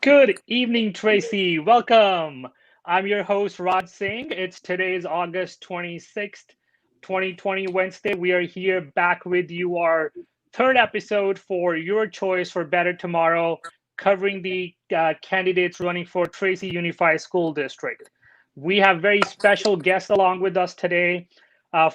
Good evening, Tracy. Welcome. I'm your host, Raj Singh. Today's August 26th, 2020, Wednesday. We are here back with you, our third episode for Your Choice for Better Tomorrow, covering the candidates running for Tracy Unified School District. We have very special guests along with us today.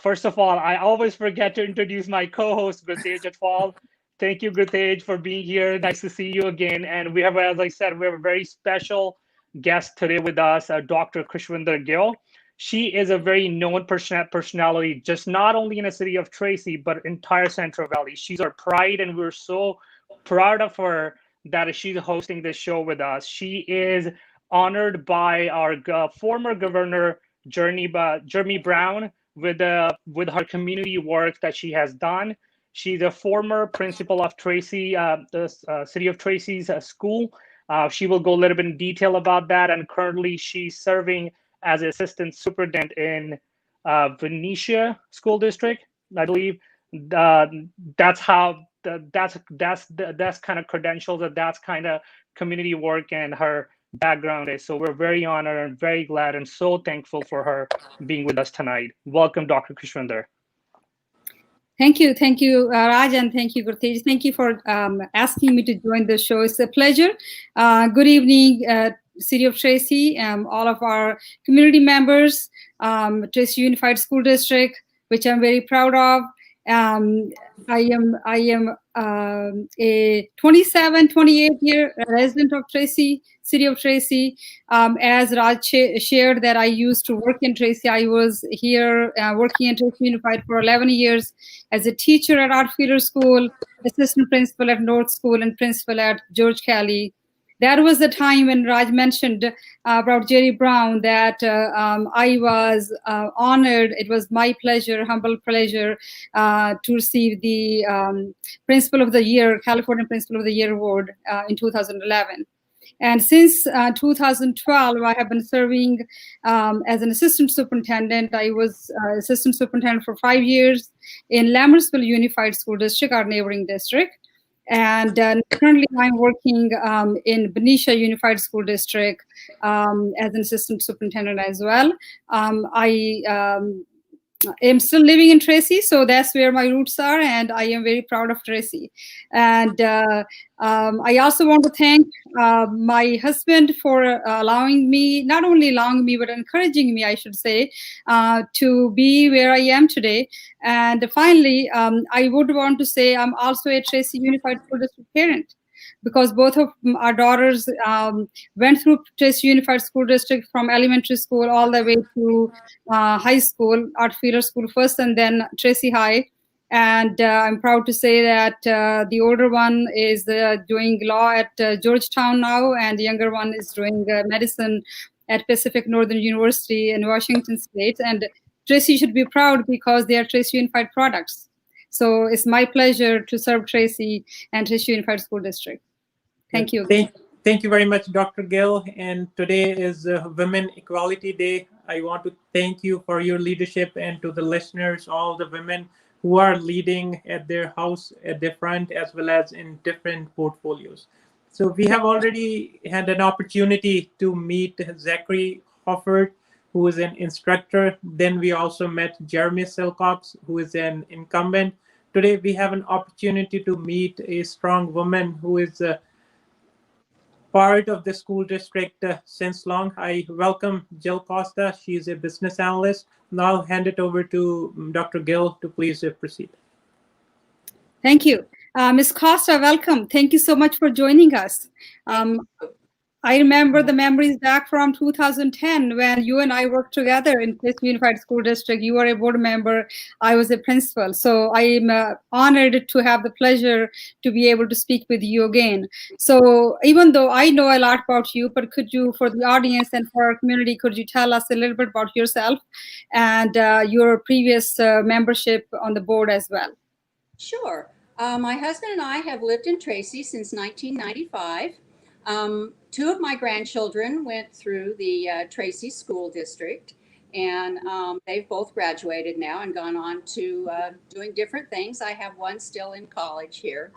First of all, I always forget to introduce my co-host, Gurtej Atwal. Thank you, Gurtej, for being here. Nice to see you again. And we have, as I said, we have a very special guest today with us, Dr. Krishwinder Gill. She is a very known personality, just not only in the city of Tracy, but entire Central Valley. She's our pride, and we're so proud of her that she's hosting this show with us. She is honored by our former governor, Jeremy Brown, with her community work that she has done. She's a former principal of Tracy, the city of Tracy's school. She will go a little bit in detail about that. And currently, she's serving as assistant superintendent in Venetia School District, I believe. Uh, that's how that's kind of credentials, that's kind of community work and her background is. So we're very honored and very glad and so thankful for her being with us tonight. Welcome, Dr. Krishwinder. Thank you, Raj, and thank you, Gurtej. Thank you for asking me to join the show. It's a pleasure. Good evening, City of Tracy, all of our community members, Tracy Unified School District, which I'm very proud of. I am a 27, 28-year resident of Tracy, City of Tracy. As Raj shared that I used to work in Tracy, I was here working in Tracy Unified for 11 years as a teacher at Art Fielder School, assistant principal at North School, and principal at George Kelly. That was the time when Raj mentioned about Jerry Brown that I was honored. It was my pleasure, humble pleasure, to receive the Principal of the Year, California Principal of the Year award in 2011. And since 2012, I have been serving as an assistant superintendent. I was assistant superintendent for 5 years in Lambertsville Unified School District, our neighboring district. And currently I'm working in Venetia Unified School District as an assistant superintendent as well. I am still living in Tracy, so that's where my roots are, and I am very proud of Tracy. And I also want to thank my husband for allowing me, not only allowing me, but encouraging me, I should say, to be where I am today. And finally, I would want to say I'm also a Tracy Unified School District parent, because both of our daughters went through Tracy Unified School District from elementary school all the way to high school, Art Fielder School first, and then Tracy High. And I'm proud to say that the older one is doing law at Georgetown now, and the younger one is doing medicine at Pacific Northern University in Washington State. And Tracy should be proud because they are Tracy Unified products. So it's my pleasure to serve Tracy and Tracy Unified School District. Thank you. Thank you very much, Dr. Gill. And today is Women Equality Day. I want to thank you for your leadership, and to the listeners, all the women who are leading at their house, at their front, as well as in different portfolios. So we have already had an opportunity to meet Zachary Hoffert, who is an instructor. Then we also met Jeremy Silcox, who is an incumbent. Today we have an opportunity to meet a strong woman who is part of the school district since long. I welcome Jill Costa. She is a business analyst. Now I'll hand it over to Dr. Gill to please proceed. Thank you. Ms. Costa, welcome. Thank you so much for joining us. I remember the memories back from 2010 when you and I worked together in Tracy Unified School District. You were a board member, I was a principal. So I am honored to have the pleasure to be able to speak with you again. So even though I know a lot about you, but could you, for the audience and for our community, could you tell us a little bit about yourself and your previous membership on the board as well? Sure. My husband and I have lived in Tracy since 1995. Two of my grandchildren went through the Tracy School District, and they've both graduated now and gone on to doing different things. I have one still in college here.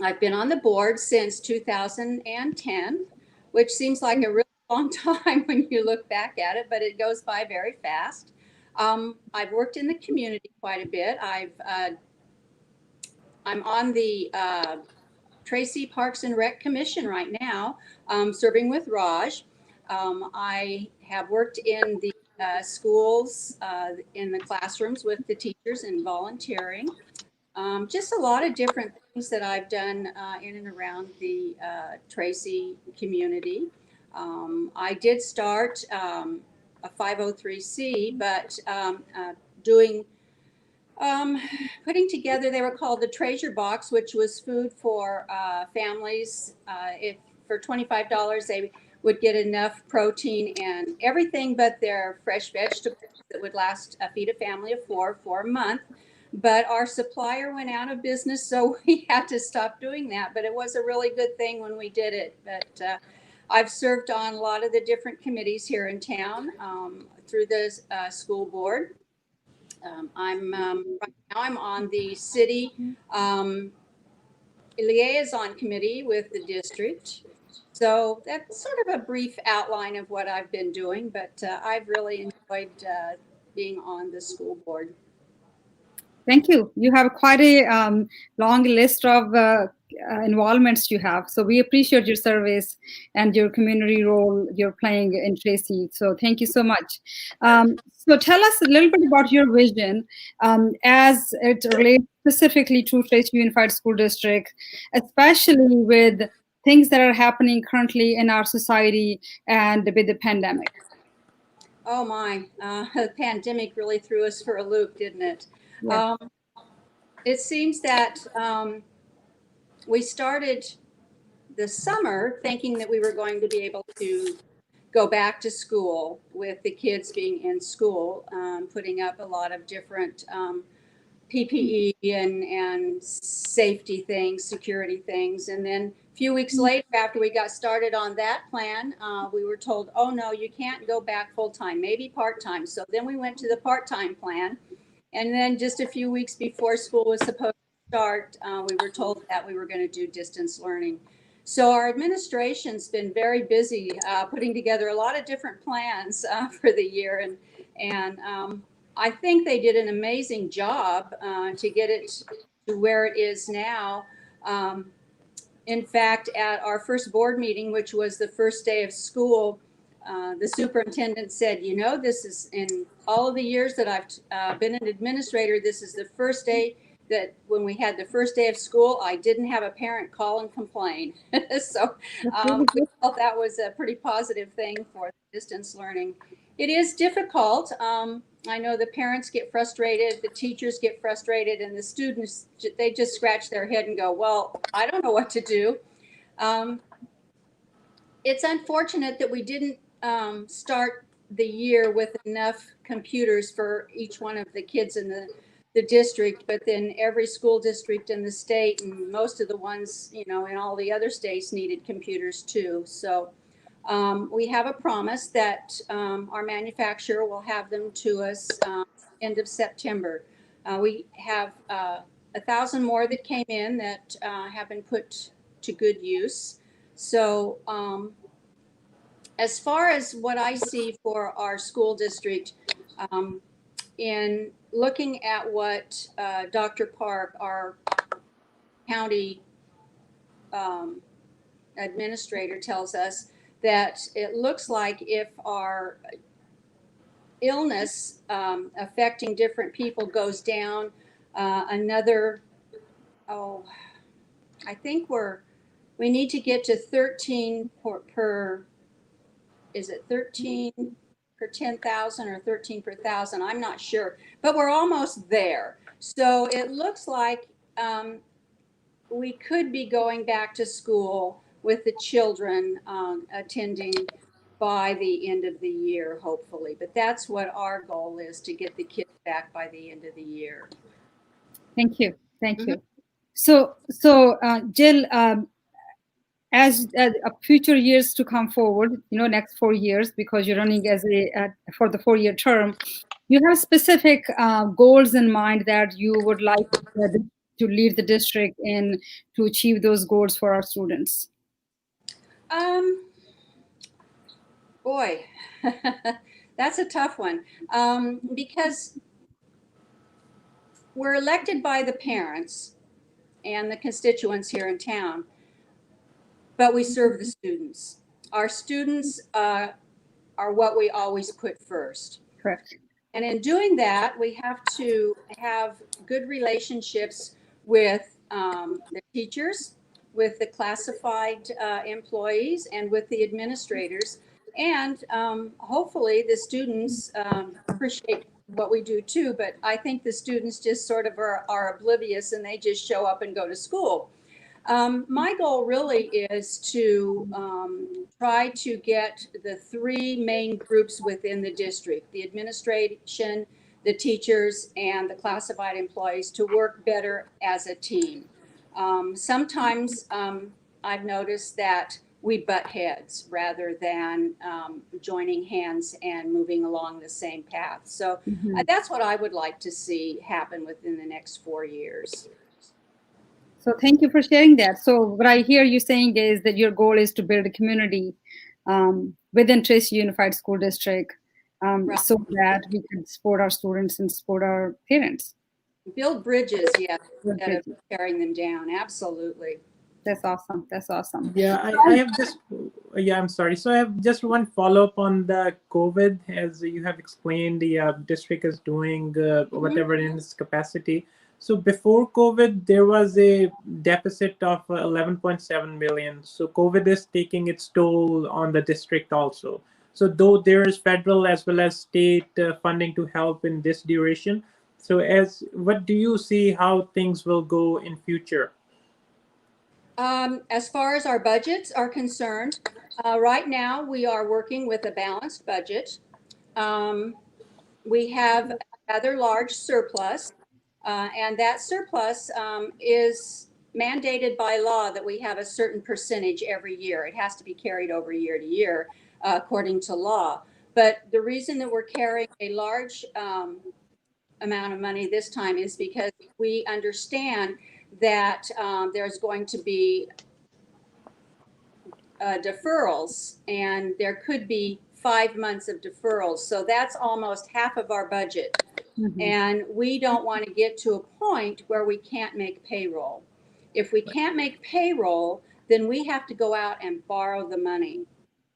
I've been on the board since 2010, which seems like a really long time when you look back at it, but it goes by very fast. I've worked in the community quite a bit. I'm on the Tracy Parks and Rec Commission right now, serving with Raj. I have worked in the schools, in the classrooms with the teachers and volunteering. Just a lot of different things that I've done in and around the Tracy community. I did start a 503c, but doing putting together, they were called the Treasure Box, which was food for families. If for $25, they would get enough protein and everything but their fresh vegetables that would last feed a family of four for a month. But our supplier went out of business, so we had to stop doing that. But it was a really good thing when we did it. But I've served on a lot of the different committees here in town through the school board. Right now I'm on the city liaison committee with the district. So that's sort of a brief outline of what I've been doing, but I've really enjoyed being on the school board. Thank you. You have quite a long list of involvements you have. So we appreciate your service and your community role you're playing in Tracy. So thank you so much. So tell us a little bit about your vision as it relates specifically to Tracy Unified School District, especially with things that are happening currently in our society and with the pandemic. Oh my, the pandemic really threw us for a loop, didn't it? Yeah. It seems that we started the summer thinking that we were going to be able to go back to school with the kids being in school, putting up a lot of different PPE and safety things, security things. And then a few weeks later, after we got started on that plan, we were told, oh no, you can't go back full time, maybe part-time. So then we went to the part-time plan. And then just a few weeks before school was supposed to start, we were told that we were going to do distance learning. So our administration's been very busy putting together a lot of different plans for the year. And I think they did an amazing job to get it to where it is now. In fact, at our first board meeting, which was the first day of school, the superintendent said, you know, this is in all of the years that I've been an administrator, this is the first day that when we had the first day of school, I didn't have a parent call and complain. So we felt that was a pretty positive thing for distance learning. It is difficult. I know the parents get frustrated, the teachers get frustrated, and the students, they just scratch their head and go, well, I don't know what to do. It's unfortunate that we didn't start the year with enough computers for each one of the kids in the district, but then every school district in the state and most of the ones, you know, in all the other states needed computers too. So we have a promise that our manufacturer will have them to us end of September. We have 1,000 more that came in that have been put to good use. So as far as what I see for our school district, in looking at what Dr. Park, our county administrator, tells us, that it looks like if our illness affecting different people goes down another, I think we need to get to 13 per is it 13 per 10,000 or 13 per 1,000? I'm not sure, but we're almost there. So it looks like we could be going back to school with the children attending by the end of the year, hopefully. But that's what our goal is, to get the kids back by the end of the year. Thank you. Thank you. So Jill, as future years to come forward, you know, next 4 years, because you're running as for the 4-year term, you have specific goals in mind that you would like to lead the district in to achieve those goals for our students? Boy, that's a tough one, because we're elected by the parents and the constituents here in town, but we serve the students. Our students are what we always put first. Correct. And in doing that, we have to have good relationships with the teachers, with the classified employees, and with the administrators. And hopefully the students appreciate what we do too, but I think the students just sort of are oblivious and they just show up and go to school. My goal really is to try to get the three main groups within the district, the administration, the teachers, and the classified employees, to work better as a team. Sometimes I've noticed that we butt heads rather than joining hands and moving along the same path. So that's what I would like to see happen within the next 4 years. So thank you for sharing that. So what I hear you saying is that your goal is to build a community within Tracy Unified School District, Right. so that we can support our students and support our parents. Build bridges, yeah, Build instead of bridges. tearing them down. Absolutely. That's awesome. That's awesome. Yeah, I have just, yeah, I'm sorry. So I have just one follow-up on the COVID. As you have explained, the district is doing whatever in its capacity. So before COVID, there was a deficit of 11.7 million. So COVID is taking its toll on the district also. So though there is federal as well as state funding to help in this duration, so what do you see how things will go in future? As far as our budgets are concerned, right now we are working with a balanced budget. We have a rather large surplus, and that surplus is mandated by law that we have a certain percentage every year. It has to be carried over year to year according to law. But the reason that we're carrying a large amount of money this time is because we understand that there's going to be deferrals, and there could be 5 months of deferrals. So that's almost half of our budget. And we don't want to get to a point where we can't make payroll. If we can't make payroll, then we have to go out and borrow the money.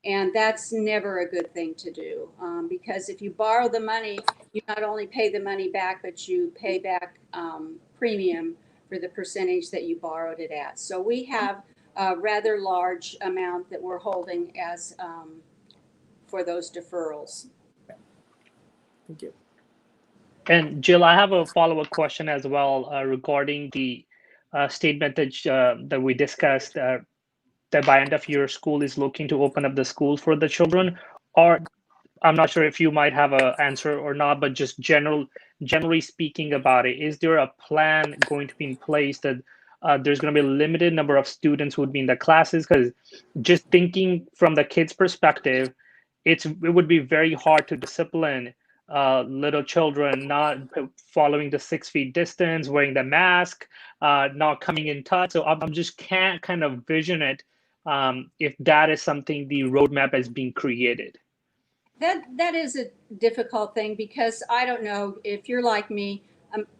And that's never a good thing to do, because if you borrow the money, you not only pay the money back, but you pay back premium for the percentage that you borrowed it at. So we have a rather large amount that we're holding as for those deferrals. Thank you. And Jill, I have a follow-up question as well regarding the statement that we discussed, that by end of year school is looking to open up the schools for the children. Or I'm not sure if you might have an answer or not, but just generally speaking about it, is there a plan going to be in place that there's going to be a limited number of students who would be in the classes? Because just thinking from the kids' perspective, it would be very hard to discipline little children not following the 6 feet distance, wearing the mask, not coming in touch. So I'm just can't kind of vision it if that is something the roadmap is being created. That is a difficult thing, because I don't know if you're like me.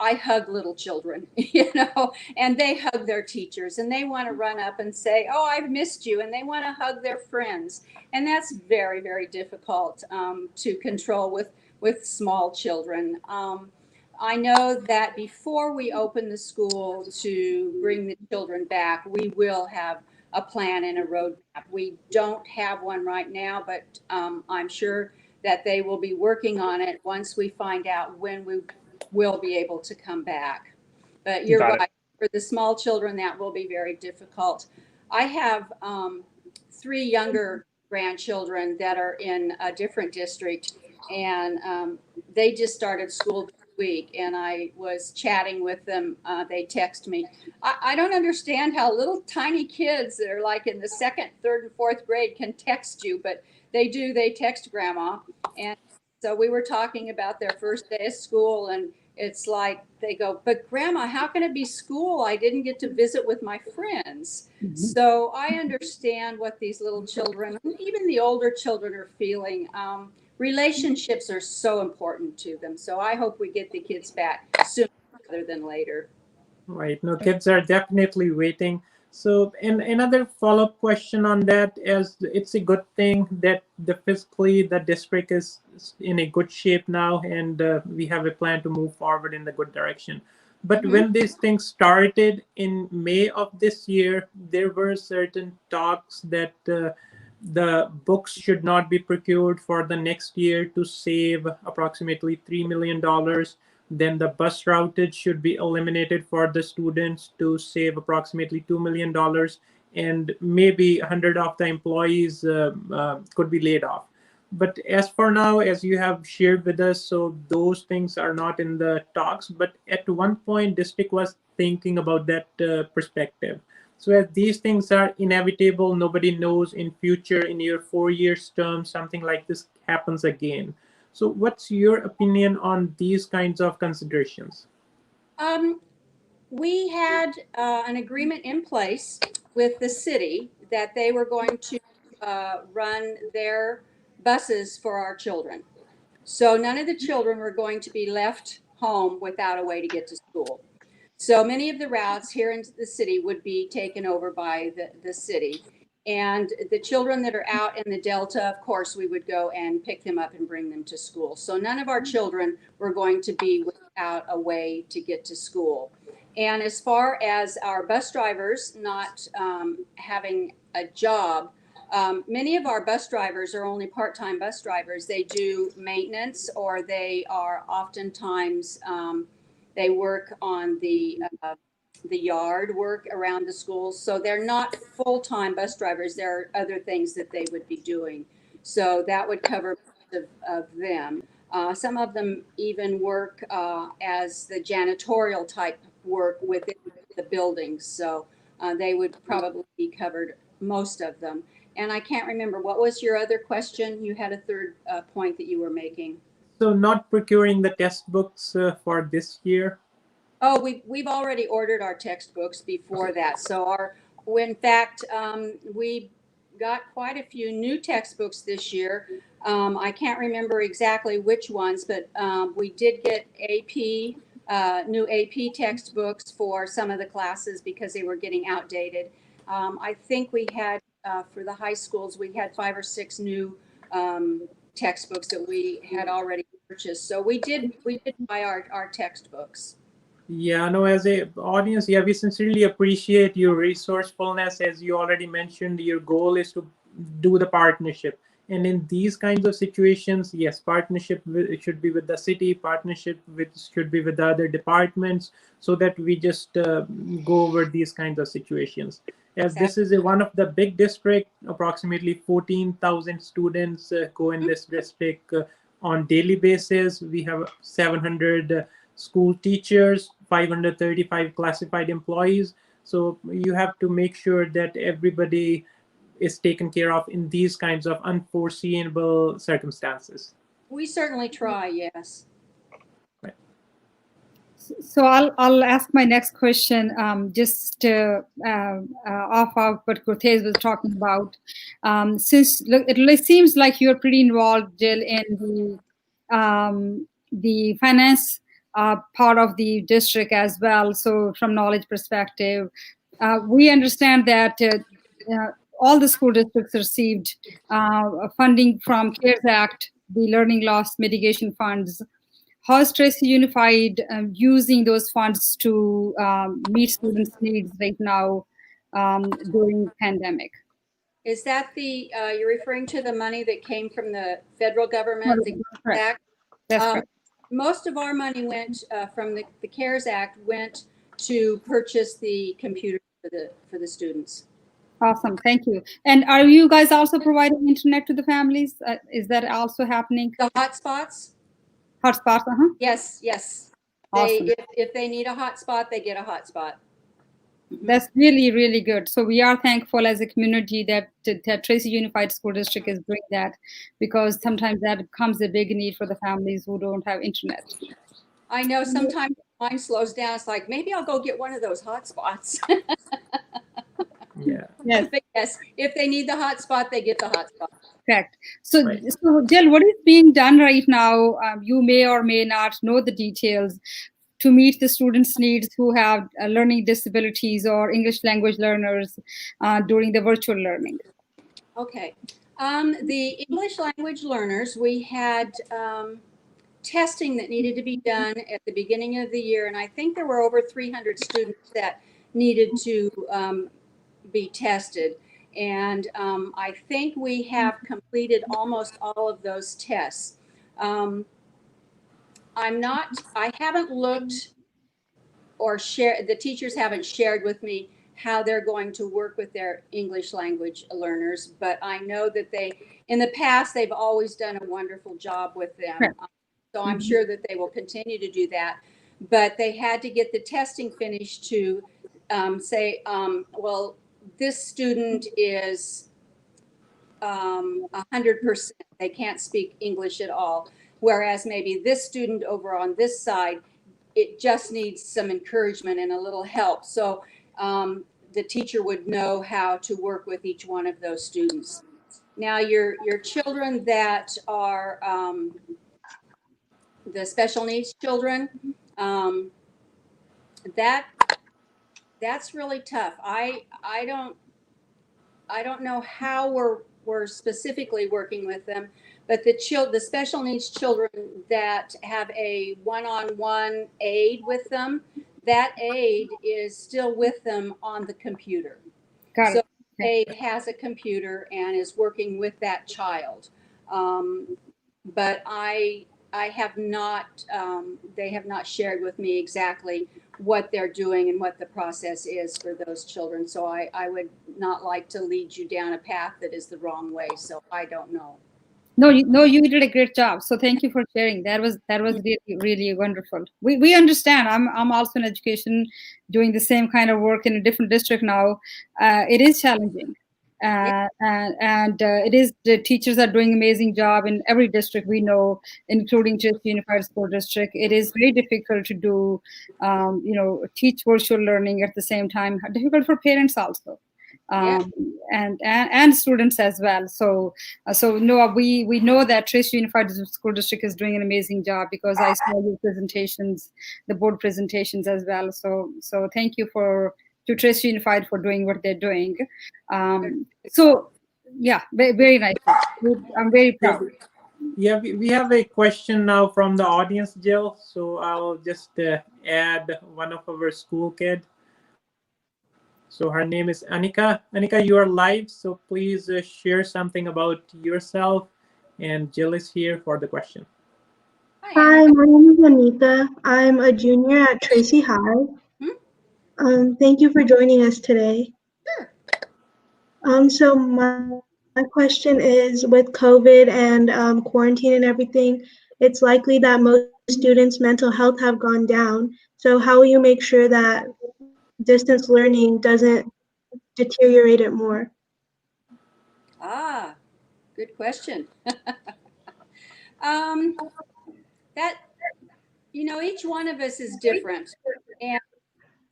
I hug little children, and they hug their teachers, and they want to run up and say, "Oh, I've missed you," and they want to hug their friends, and that's very, very difficult to control with small children. I know that before we open the school to bring the children back, we will have a plan and a roadmap. We don't have one right now, but I'm sure that they will be working on it once we find out when we will be able to come back. But you're right. For the small children, that will be very difficult. I have 3 younger grandchildren that are in a different district, and they just started school this week, and I was chatting with them. They text me. I don't understand how little tiny kids that are like in the 2nd, 3rd, and 4th grade can text you, but they do. They text grandma. And so we were talking about their first day of school, and it's like they go, but Grandma, how can it be school? I didn't get to visit with my friends. So I understand what these little children, even the older children, are feeling. Relationships are so important to them. So I hope we get the kids back sooner rather than later. Right. No, kids are definitely waiting. So, and another follow-up question on that is, it's a good thing that fiscally the district is in a good shape now, and we have a plan to move forward in the good direction. But when these things started in May of this year, there were certain talks that the books should not be procured for the next year to save approximately $3 million. Then the bus routage should be eliminated for the students to save approximately $2 million, and maybe 100 of the employees could be laid off. But as for now, as you have shared with us, so those things are not in the talks. But at one point, district was thinking about that perspective. So as these things are inevitable, nobody knows in future, in your 4 years term, something like this happens again. So what's your opinion on these kinds of considerations? We had an agreement in place with the city that they were going to run their buses for our children. So none of the children were going to be left home without a way to get to school. So many of the routes here in the city would be taken over by the city. And the children that are out in the Delta, of course, we would go and pick them up and bring them to school. So none of our children were going to be without a way to get to school. And as far as our bus drivers not having a job, many of our bus drivers are only part-time bus drivers. They do maintenance, or they are oftentimes they work on the yard work around the schools. So they're not full-time bus drivers. There are other things that they would be doing. So that would cover most of them. Some of them even work as the janitorial type work within the buildings. So they would probably be covered, most of them. And I can't remember, what was your other question? You had a third point that you were making. So not procuring the test books for this year? Oh, we've already ordered our textbooks before that. So in fact, we got quite a few new textbooks this year. I can't remember exactly which ones, but we did get new AP textbooks for some of the classes because they were getting outdated. I think we had, for the high schools, we had 5 or 6 new textbooks that we had already purchased. So we did buy our textbooks. Yeah, no, as a audience, yeah, we sincerely appreciate your resourcefulness. As you already mentioned, your goal is to do the partnership. And in these kinds of situations, yes, partnership should be with the city, partnership should be with the other departments, so that we just go over these kinds of situations. As this is one of the big district, approximately 14,000 students go in this district on daily basis. We have 700 school teachers, 535 classified employees. So you have to make sure that everybody is taken care of in these kinds of unforeseeable circumstances. We certainly try, yes. Right. So I'll ask my next question, just off of what Cortez was talking about. Since it really seems like you're pretty involved, Jill, in the finance part of the district as well. So from knowledge perspective, we understand that all the school districts received funding from CARES Act, the Learning Loss Mitigation Funds. How is Tracy Unified using those funds to meet students' needs right now during pandemic? Is that you're referring to the money that came from the federal government, the CARES Act? That's correct. Most of our money went from the CARES Act went to purchase the computers for the students. Awesome, thank you. And are you guys also providing internet to the families? Is that also happening? The hotspots? Hotspots, Yes, yes. Awesome. If they need a hotspot, they get a hotspot. That's really, really good. So we are thankful as a community that Tracy Unified School District is doing that, because sometimes that becomes a big need for the families who don't have internet. I know sometimes mine slows down. It's like, maybe I'll go get one of those hotspots. Yeah. Yes, But yes, if they need the hotspot, they get the hotspot. correct. So, Right. so Jill, what is being done right now? You may or may not know the details to meet the students' needs who have learning disabilities or English language learners during the virtual learning. Okay. The English language learners, we had testing that needed to be done at the beginning of the year, and I think there were over 300 students that needed to be tested. And I think we have completed almost all of those tests. I haven't looked or shared, the teachers haven't shared with me how they're going to work with their English language learners, but I know that in the past, they've always done a wonderful job with them. Correct. So I'm sure that they will continue to do that. But they had to get the testing finished to say, well, this student is 100%. They can't speak English at all. Whereas maybe this student over on this side, it just needs some encouragement and a little help. So the teacher would know how to work with each one of those students. Now, your children that are the special needs children, that's really tough. I don't know how we're specifically working with them, but the special needs children that have a one-on-one aide with them, that aide is still with them on the computer. Got So it. aide has a computer and is working with that child. But I have not, they have not shared with me exactly what they're doing and what the process is for those children. So I would not like to lead you down a path that is the wrong way. So I don't know. No, you did a great job. So thank you for sharing. That was really wonderful. We understand. I'm also in education, doing the same kind of work in a different district now. It is challenging, and it is, the teachers are doing amazing job in every district we know, including just Unified School District. It is very difficult to do, teach virtual learning at the same time. Difficult for parents also. And students as well. So no, we know that Trace Unified School District is doing an amazing job, because I saw your presentations, the board presentations as well. So thank you to Trace Unified for doing what they're doing. So yeah, very nice. I'm very proud. Yeah, we have a question now from the audience, Jill. So I'll just add one of our school kid. So her name is Anika. Anika, you are live, so please share something about yourself. And Jill is here for the question. Hi, my name is Anika. I'm a junior at Tracy High. Thank you for joining us today. So my question is, with COVID and quarantine and everything, it's likely that most students' mental health have gone down. So how will you make sure that distance learning doesn't deteriorate it more? Good question. Each one of us is different, and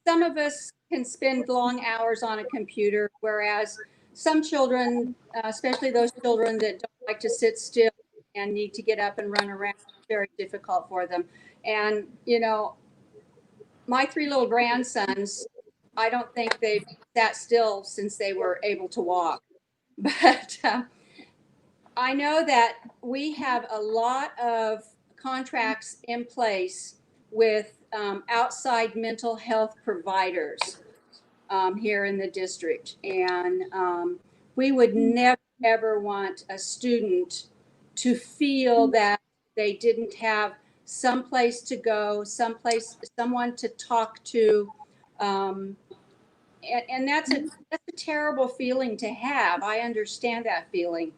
some of us can spend long hours on a computer, whereas some children, especially those children that don't like to sit still and need to get up and run around, it's very difficult for them. And my 3 little grandsons, I don't think they've sat still since they were able to walk. But I know that we have a lot of contracts in place with outside mental health providers here in the district. And we would never, ever want a student to feel that they didn't have some place to go, someone to talk to. And that's a terrible feeling to have. I understand that feeling.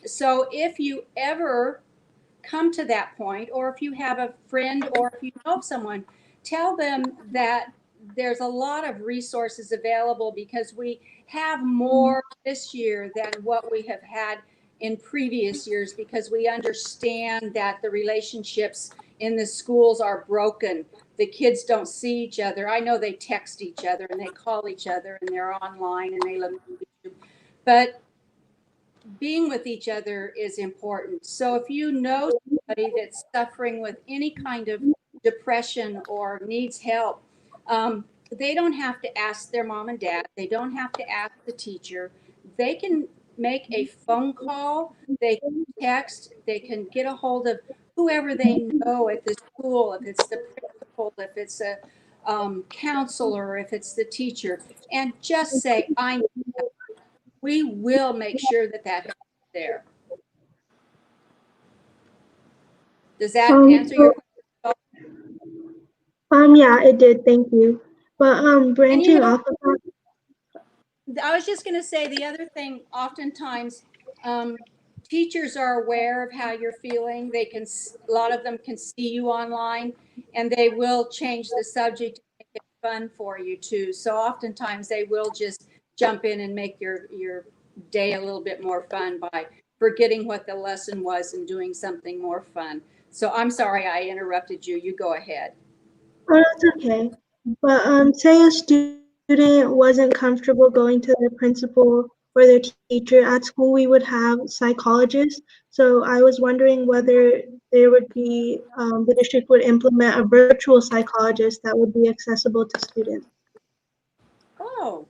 So if you ever come to that point, or if you have a friend, or if you know someone, tell them that there's a lot of resources available, because we have more this year than what we have had in previous years because we understand that the relationships in the schools are broken. The kids don't see each other. I know they text each other and they call each other and they're online and they look at YouTube, but being with each other is important. So if you know somebody that's suffering with any kind of depression or needs help, they don't have to ask their mom and dad. They don't have to ask the teacher. They can make a phone call. They can text. They can get a hold of whoever they know at the school, if it's the principal, if it's a counselor, if it's the teacher, and just say, I need help. We will make sure that that help is there. Does that answer your question? Yeah, it did. Thank you. But branching off of that, I was just going to say the other thing, oftentimes teachers are aware of how you're feeling. They can, a lot of them can see you online and they will change the subject to make it fun for you too. So oftentimes they will just jump in and make your day a little bit more fun by forgetting what the lesson was and doing something more fun. So I'm sorry I interrupted you. You go ahead. oh, that's okay. But say a student wasn't comfortable going to their principal or their teacher at school, we would have psychologists. So I was wondering whether there would be the district would implement a virtual psychologist that would be accessible to students. Oh,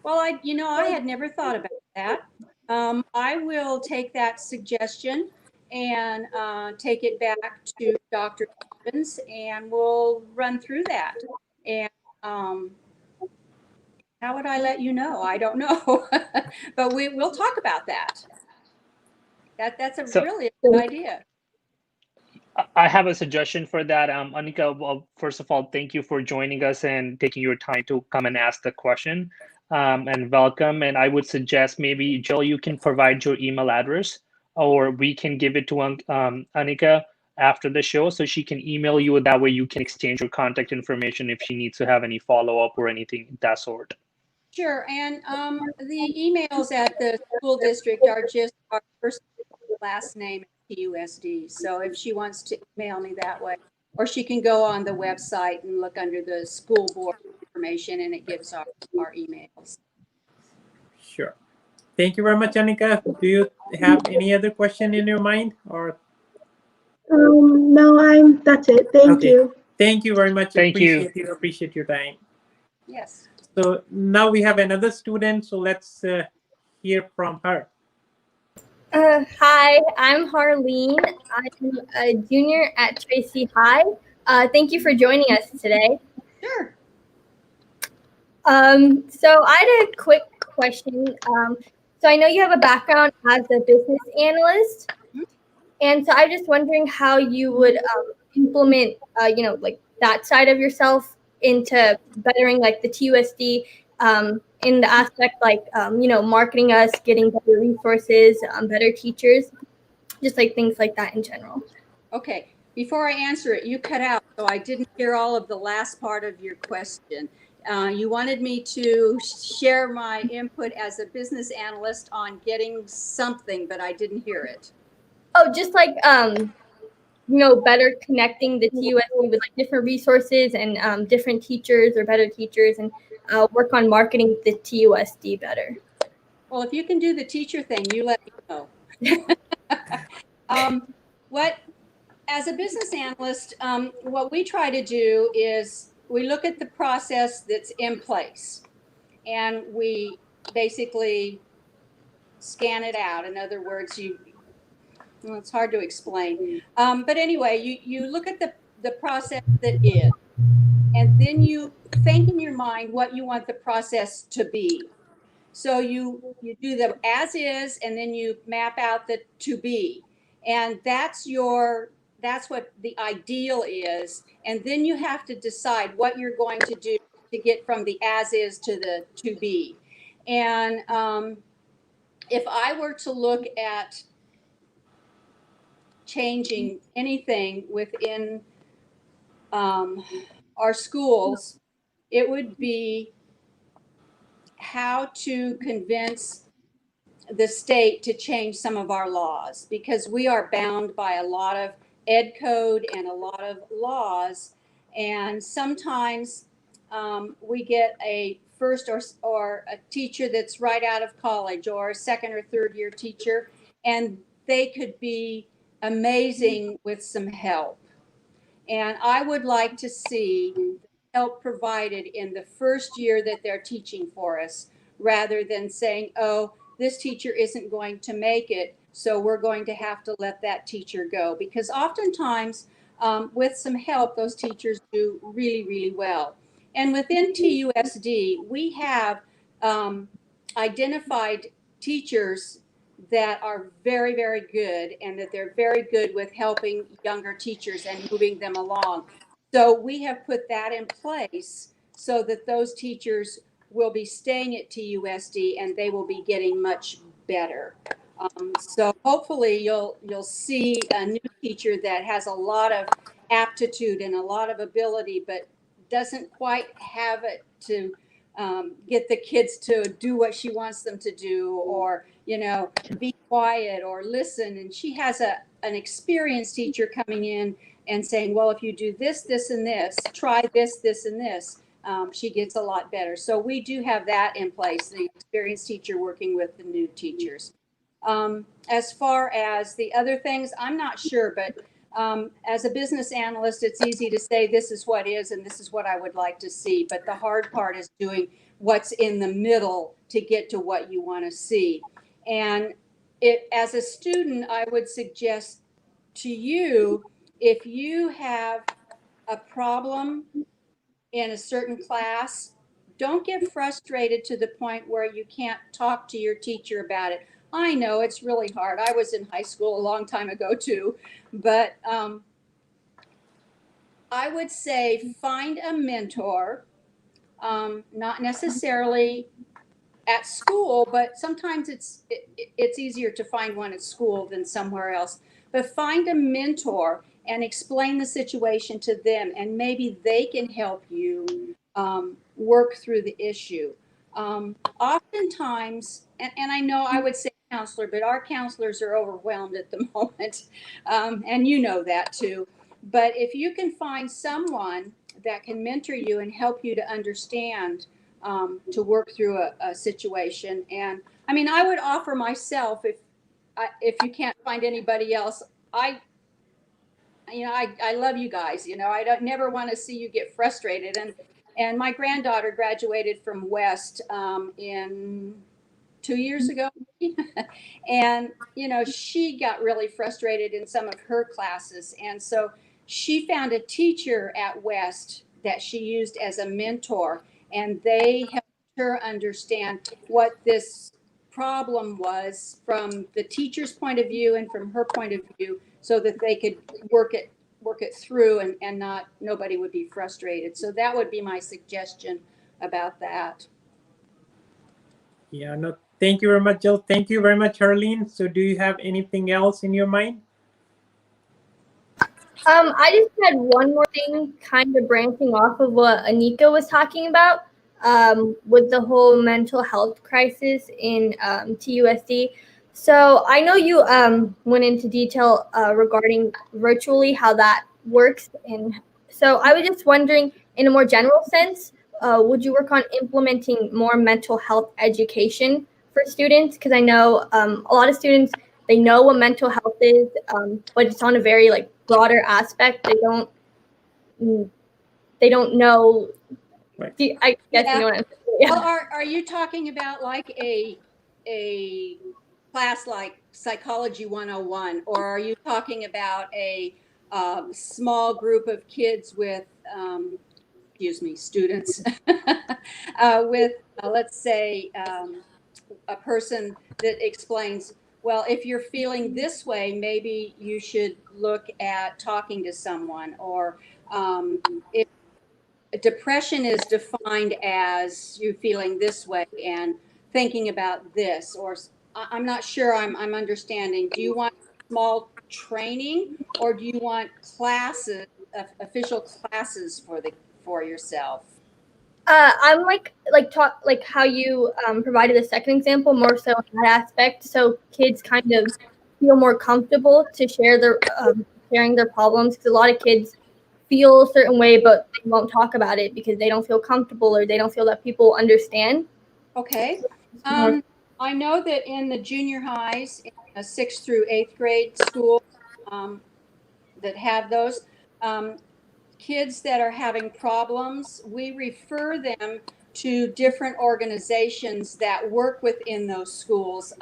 well, I had never thought about that. I will take that suggestion and take it back to Dr. Evans, and we'll run through that. And how would I let you know? I don't know, but we'll talk about that. That's really a good idea. I have a suggestion for that. Anika, well, first of all, thank you for joining us and taking your time to come and ask the question, and welcome. And I would suggest maybe, Jill, you can provide your email address, or we can give it to Anika after the show so she can email you. That way you can exchange your contact information if she needs to have any follow-up or anything of that sort. Sure. And the emails at the school district are just our first and last name, TUSD. So if she wants to email me that way, or she can go on the website and look under the school board information and it gives our emails. Sure. Thank you very much, Anika. Do you have any other question in your mind, or? No, that's it. Thank you. Thank you very much. Thank you. Appreciate your time. Yes. So now we have another student. So let's hear from her. Hi, I'm Harleen. I'm a junior at Tracy High. Thank you for joining us today. Sure. So I had a quick question. So I know you have a background as a business analyst, and so I'm just wondering how you would implement, like that side of yourself into bettering like the TUSD in the aspect like, marketing us, getting better resources, better teachers, just like things like that in general. Okay. Before I answer it, you cut out, so I didn't hear all of the last part of your question. You wanted me to share my input as a business analyst on getting something, but I didn't hear it. Oh, just like, better connecting the TUSD with like different resources and different teachers or better teachers, and work on marketing the TUSD better. Well, if you can do the teacher thing, you let me know. As a business analyst, what we try to do is we look at the process that's in place and we basically scan it out. In other words, it's hard to explain. But anyway, you look at the process that is, and then you think in your mind what you want the process to be. So you do the as is, and then you map out the to be. And that's what the ideal is. And then you have to decide what you're going to do to get from the as is to the to be. And if I were to look at changing anything within our schools, it would be how to convince the state to change some of our laws, because we are bound by a lot of ed code and a lot of laws. And sometimes we get a first or a teacher that's right out of college, or a second or third year teacher, and they could be amazing with some help. And I would like to see help provided in the first year that they're teaching for us, rather than saying, oh, this teacher isn't going to make it, so we're going to have to let that teacher go. Because oftentimes, with some help, those teachers do really, really well. And within TUSD, we have identified teachers that are very, very good, and that they're very good with helping younger teachers and moving them along. So we have put that in place so that those teachers will be staying at TUSD and they will be getting much better. So hopefully you'll see a new teacher that has a lot of aptitude and a lot of ability, but doesn't quite have it to get the kids to do what she wants them to do, or be quiet or listen. And she has an experienced teacher coming in and saying, well, if you do this, this, and this, try this, this, and this, she gets a lot better. So we do have that in place, the experienced teacher working with the new teachers. As far as the other things, I'm not sure, but as a business analyst, it's easy to say this is what is and this is what I would like to see. But the hard part is doing what's in the middle to get to what you want to see. And as a student, I would suggest to you, if you have a problem in a certain class, don't get frustrated to the point where you can't talk to your teacher about it. I know it's really hard. I was in high school a long time ago too, but I would say find a mentor, not necessarily at school, but sometimes it's easier to find one at school than somewhere else. But find a mentor and explain the situation to them, and maybe they can help you work through the issue. Oftentimes, and I know I would say counselor, but our counselors are overwhelmed at the moment, and you know that too. But if you can find someone that can mentor you and help you to understand, to work through a situation. And I mean, I would offer myself, if you can't find anybody else, I love you guys. I don't never want to see you get frustrated. And my granddaughter graduated from West in 2 years ago. And, she got really frustrated in some of her classes. And so she found a teacher at West that she used as a mentor, and they helped her understand what this problem was from the teacher's point of view and from her point of view, so that they could work it through, and nobody would be frustrated. So that would be my suggestion about that. Yeah, no, thank you very much, Jill. Thank you very much, Harleen. So do you have anything else in your mind? I just had one more thing, kind of branching off of what Anika was talking about, with the whole mental health crisis in TUSD. So I know you went into detail regarding virtually how that works. And so I was just wondering, in a more general sense, would you work on implementing more mental health education for students? Because I know a lot of students, they know what mental health is, but it's on a very broader aspect. They don't know. Right. I guess Yeah. you know what I'm saying. Yeah. Well, are you talking about like a class like Psychology 101, or are you talking about a small group of kids with, students, with, let's say, a person that explains, well, if you're feeling this way, maybe you should look at talking to someone, or if depression is defined as you feeling this way and thinking about this, or I'm not sure I'm understanding. Do you want small training, or do you want classes, official classes for yourself? I'm talk like how you provided the second example, more so in that aspect, so kids kind of feel more comfortable to share their sharing their problems, because a lot of kids feel a certain way but they won't talk about it because they don't feel comfortable or they don't feel that people understand. Okay. I know that in the junior highs, in the 6th through 8th grade school, that have those, kids that are having problems, we refer them to different organizations that work within those schools.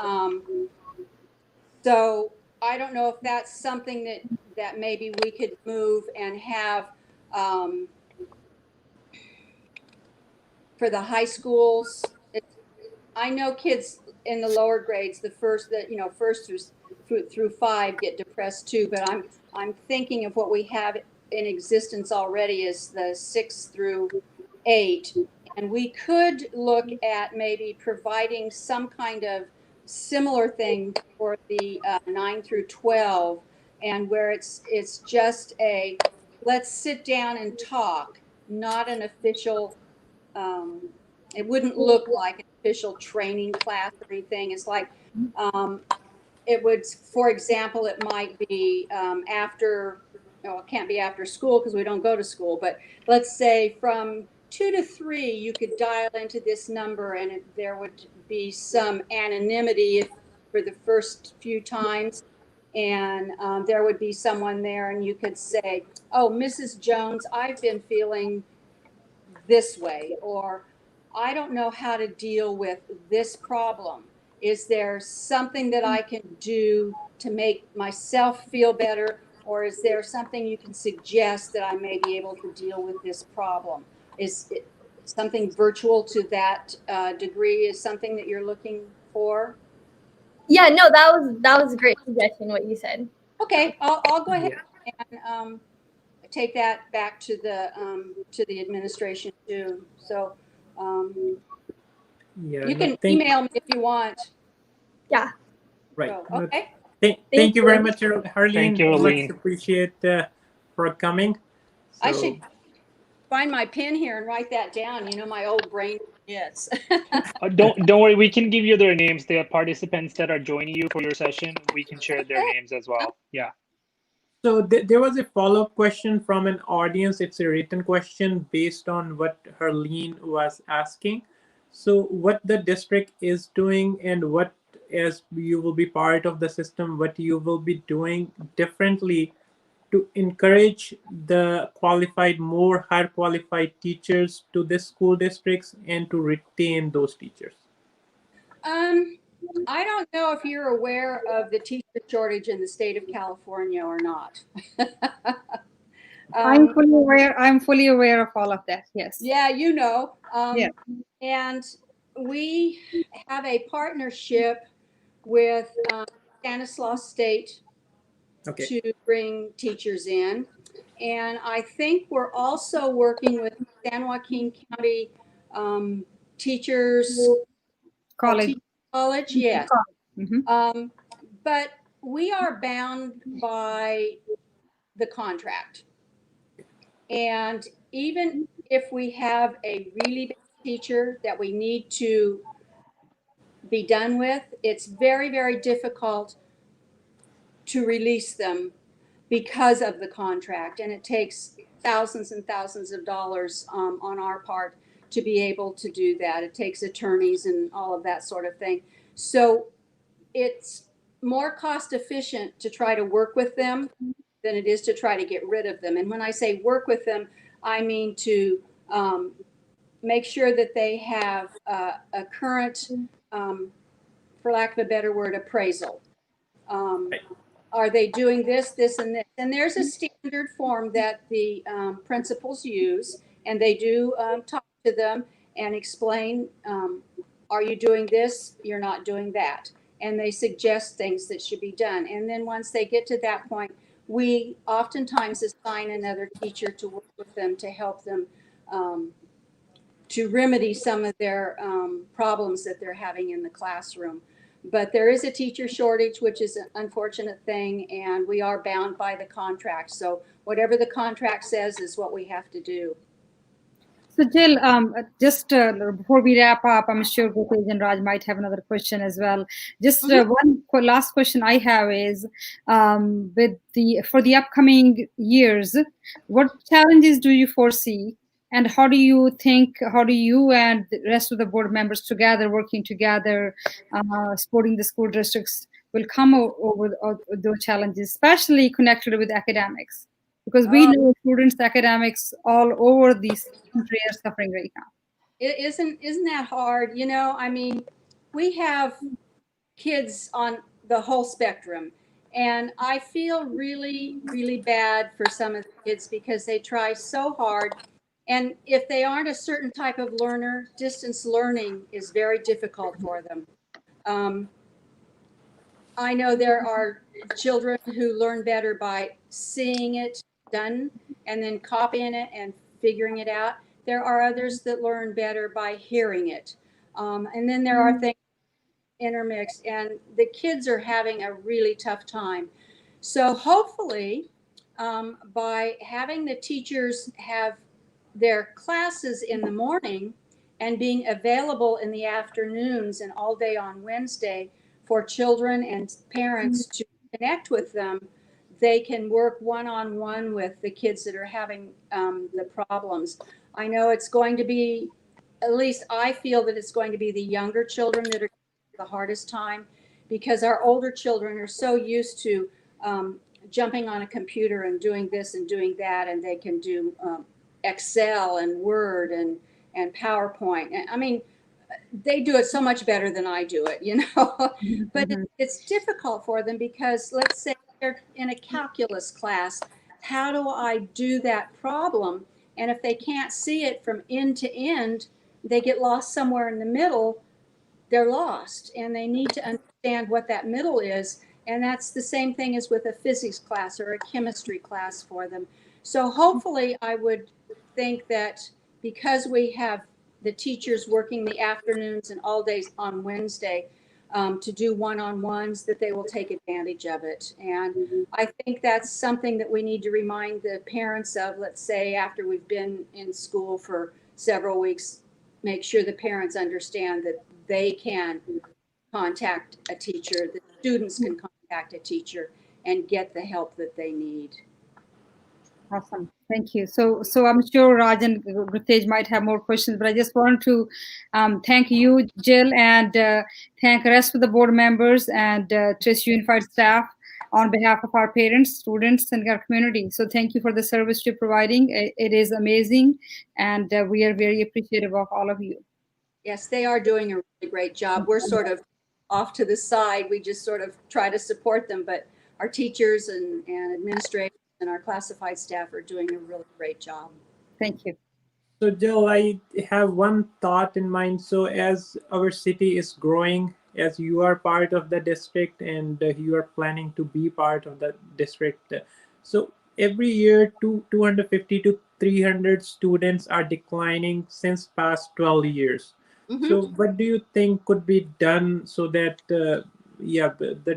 So I don't know if that's something that maybe we could move and have for the high schools. I know kids in the lower grades, the first that first through 5 get depressed too. But I'm thinking of what we have in existence already is the 6 through 8, and we could look at maybe providing some kind of similar thing for the 9 through 12, and where it's just a let's sit down and talk, not an official. It wouldn't look like an official training class or anything. It's like it would, for example, it might be after. No, it can't be after school because we don't go to school. But let's say from 2 to 3, you could dial into this number, and there would be some anonymity for the first few times, and there would be someone there, and you could say, "Oh, Mrs. Jones, I've been feeling this way," or "I don't know how to deal with this problem. Is there something that I can do to make myself feel better? Or is there something you can suggest that I may be able to deal with this problem?" Is it something virtual to that degree is something that you're looking for? Yeah, no, that was a great suggestion what you said. Okay, I'll go ahead Yeah. and take that back to the administration too. So Yeah. you No, can email me if you want. Yeah. right. So, No, okay. thank you very you. much, Thank Harleen. you, Much Aline. appreciate for coming. I So should find my pen here and write that down. My old brain forgets. Don't worry, we can give you their names. The participants that are joining you for your session, we can share their names as well. Yeah. So there was a follow-up question from an audience. It's a written question based on what Harleen was asking. So what the district is doing and what, as you will be part of the system, what you will be doing differently to encourage the more higher qualified teachers to the school districts and to retain those teachers. I don't know if you're aware of the teacher shortage in the state of California or not. I'm fully aware. I'm fully aware of all of that. Yes. Yeah, Yeah. and we have a partnership with Stanislaus State Okay. to bring teachers in. And I think we're also working with San Joaquin County teachers College. college. Yes. Mm-hmm. But we are bound by the contract. And even if we have a really big teacher that we need to be done with, it's very, very difficult to release them because of the contract. And it takes thousands and thousands of dollars on our part to be able to do that. It takes attorneys and all of that sort of thing. So it's more cost efficient to try to work with them than it is to try to get rid of them. And when I say work with them, I mean to make sure that they have a current, for lack of a better word, appraisal. Are they doing this, this, and this? And there's a standard form that the principals use, and they do talk to them and explain, are you doing this? You're not doing that. And they suggest things that should be done. And then once they get to that point, we oftentimes assign another teacher to work with them to help them to remedy some of their problems that they're having in the classroom. But there is a teacher shortage, which is an unfortunate thing, and we are bound by the contract. So whatever the contract says is what we have to do. So Jill, just before we wrap up, I'm sure Gopej and Raj might have another question as well. Just last question I have is, for the upcoming years, what challenges do you foresee, and how do you and the rest of the board members together, working together, supporting the school districts, will come over those challenges, especially connected with academics? Because we know students' academics all over this country are suffering right now. Isn't that hard? You know, I mean, we have kids on the whole spectrum, and I feel really, really bad for some of the kids because they try so hard. And if they aren't a certain type of learner, distance learning is very difficult for them. I know there are children who learn better by seeing it done and then copying it and figuring it out. There are others that learn better by hearing it. And then there are things intermixed, and the kids are having a really tough time. So hopefully, by having the teachers have their classes in the morning and being available in the afternoons and all day on Wednesday for children and parents to connect with them, they can work one-on-one with the kids that are having the problems. I know it's going to be, at least I feel that it's going to be the younger children that are the hardest time, because our older children are so used to jumping on a computer and doing this and doing that, and they can do Excel and Word and PowerPoint. And I mean, they do it so much better than I do it, you know. But it's difficult for them because, let's say they're in a calculus class, how do I do that problem? And if they can't see it from end to end, they get lost somewhere in the middle. They're lost, and they need to understand what that middle is. And that's the same thing as with a physics class or a chemistry class for them. So hopefully I would think that because we have the teachers working the afternoons and all days on Wednesday to do one-on-ones, that they will take advantage of it. And I think that's something that we need to remind the parents of. Let's say after we've been in school for several weeks, make sure the parents understand that they can contact a teacher, the students can contact a teacher and get the help that they need. Awesome. Thank you. So I'm sure Raj and Gurtej might have more questions, but I just want to thank you, Jill, and thank the rest of the board members and Tracy Unified staff on behalf of our parents, students, and our community. So thank you for the service you're providing. It is amazing, and we are very appreciative of all of you. Yes, they are doing a really great job. We're sort of off to the side. We just sort of try to support them, but our teachers and administrators and our classified staff are doing a really great job. Thank you. So Jill, I have one thought in mind. So as our city is growing, as you are part of the district and you are planning to be part of the district, so every year 250 to 300 students are declining since past 12 years. So what do you think could be done so that the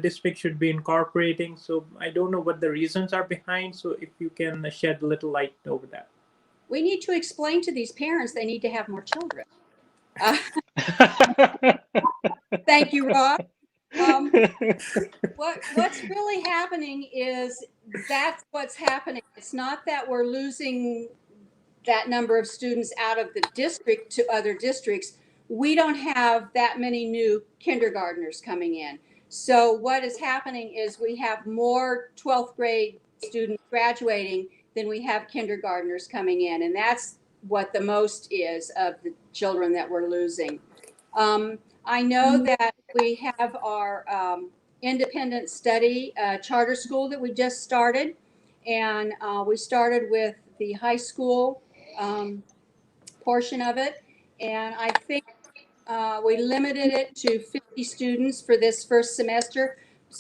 district should be incorporating? So I don't know what the reasons are behind. So if you can shed a little light over that. We need to explain to these parents they need to have more children. Thank you, Rob. What's really happening is that's what's happening. It's not that we're losing that number of students out of the district to other districts. We don't have that many new kindergartners coming in. So what is happening is we have more 12th grade students graduating than we have kindergartners coming in. And that's what the most is of the children that we're losing. I know that we have our independent study charter school that we just started. And we started with the high school portion of it. And I think we limited it to 50 students for this first semester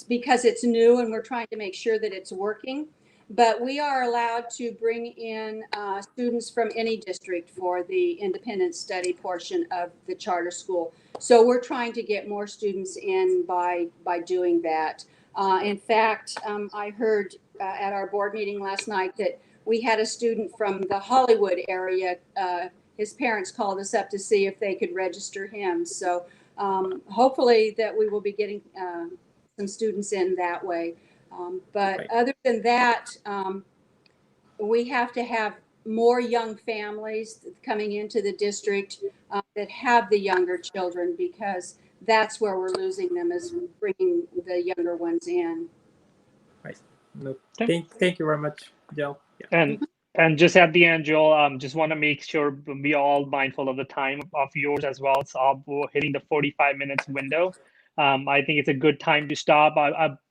because it's new and we're trying to make sure that it's working. But we are allowed to bring in students from any district for the independent study portion of the charter school. So we're trying to get more students in by doing that. In fact, I heard at our board meeting last night that we had a student from the Hollywood area. his parents called us up to see if they could register him. So hopefully that we will be getting some students in that way. But other than that, we have to have more young families coming into the district that have the younger children, because that's where we're losing them, is bringing the younger ones in. Right. No, thank you very much, Jill. Yeah. And just at the end, Joel, just want to make sure we all mindful of the time of yours as well. So we're hitting the 45 minutes window. I think it's a good time to stop.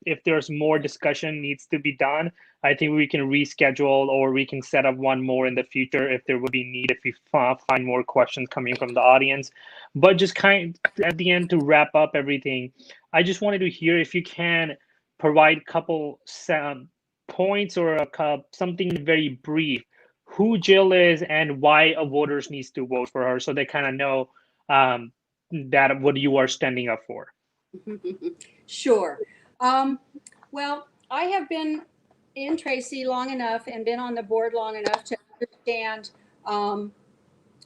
If there's more discussion needs to be done, I think we can reschedule, or we can set up one more in the future if there would be need, if we find more questions coming from the audience. But just kind of, at the end, to wrap up everything, I just wanted to hear if you can provide a couple points or something very brief, who Jill is and why a voters needs to vote for her, so they kind of know that what you are standing up for. Sure. Well, I have been in Tracy long enough and been on the board long enough to understand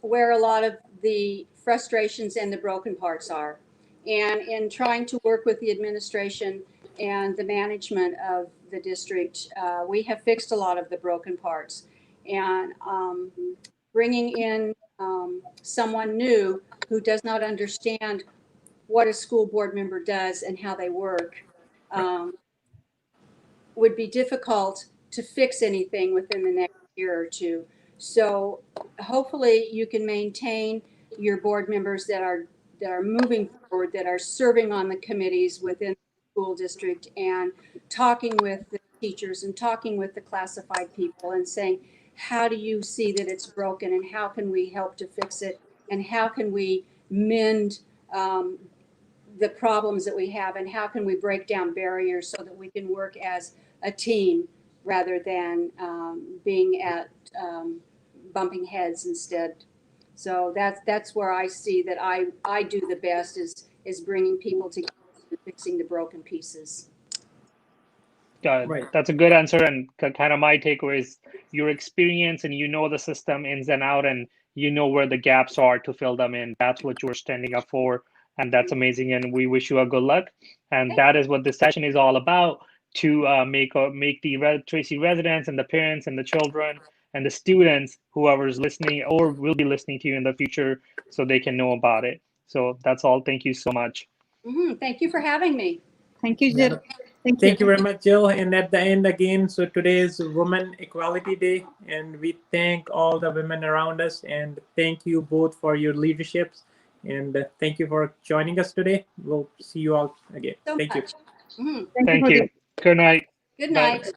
where a lot of the frustrations and the broken parts are. And in trying to work with the administration and the management of the district, we have fixed a lot of the broken parts. And bringing in someone new who does not understand what a school board member does and how they work would be difficult to fix anything within the next year or two. So hopefully you can maintain your board members that are moving forward, that are serving on the committees within the school district, and talking with the teachers and talking with the classified people and saying, how do you see that it's broken, and how can we help to fix it, and how can we mend the problems that we have, and how can we break down barriers so that we can work as a team rather than being at bumping heads instead. So that's where I see that I do the best, is bringing people together and fixing the broken pieces. Got it. Right. That's a good answer, and kind of my takeaway is your experience, and you know the system ins and out, and you know where the gaps are to fill them in. That's what you're standing up for, and that's amazing. And we wish you a good luck. And that is what this session is all about, to make the Tracy residents and the parents and the children and the students, whoever is listening or will be listening to you in the future, so they can know about it. So that's all. Thank you so much. Thank you for having me. Thank you, Jill. Thank you very much, Jill. And at the end again, so today is Women Equality Day, and we thank all the women around us, and thank you both for your leaderships, and thank you for joining us today. We'll see you all again. Thank you. Thank you. Good night. Good night.